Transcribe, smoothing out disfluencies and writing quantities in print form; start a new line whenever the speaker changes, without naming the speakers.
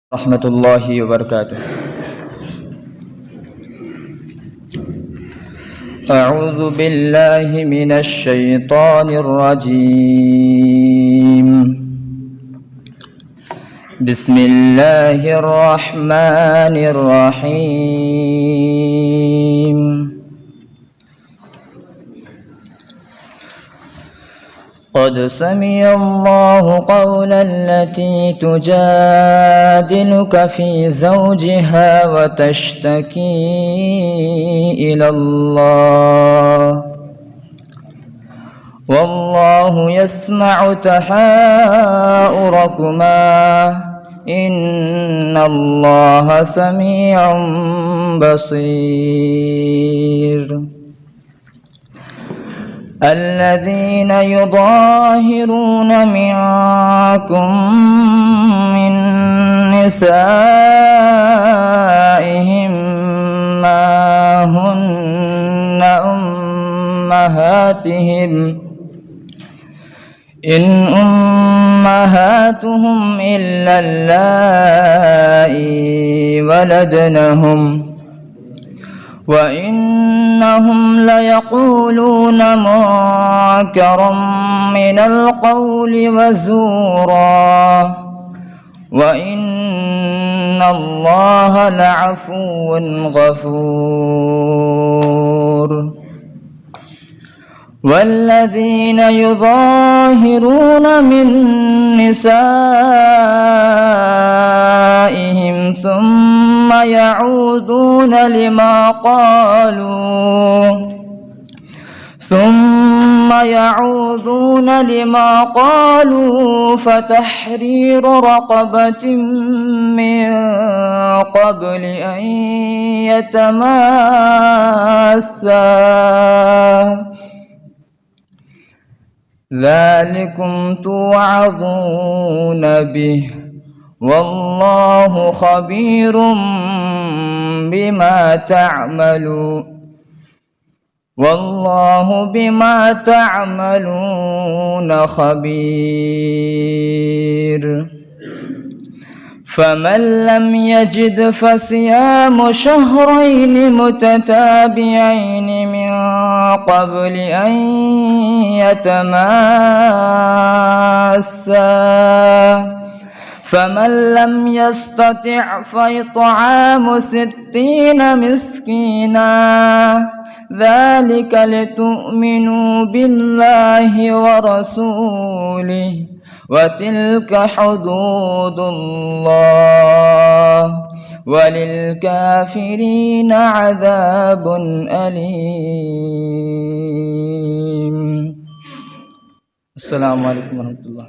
ورحمة الله وبركاته. أعوذ بالله من الشيطان الرجيم. بسم الله الرحمن الرحيم. قد سمع الله قول التي تجادلك في زوجها وتشتكي إلى الله والله يسمع تحاوركما إن الله سميع بصير. الذين يظاهرون منكم من نسائهم ما هن أمهاتهم إن أمهاتهم إلا اللائي ولدنهم وإنهم ليقولون منكرا من القول وزورا وإن الله لعفو غفور. والذين يظاهرون من نسائهم ثم يعودون لما قالوا فتحرير رقبة من قبل أن يتماسا ذلكم توعظون به والله خبير بما تعملون خبير. فمن لم يجد فصيام شهرين متتابعين من قبل أن يتماسا فمن لم يستطع فإطعام 60 مسكينا ذلك لتؤمنوا بالله ورسوله وتلك حدود الله وللكافرين عذاب أليم. السلام عليكم ورحمة الله.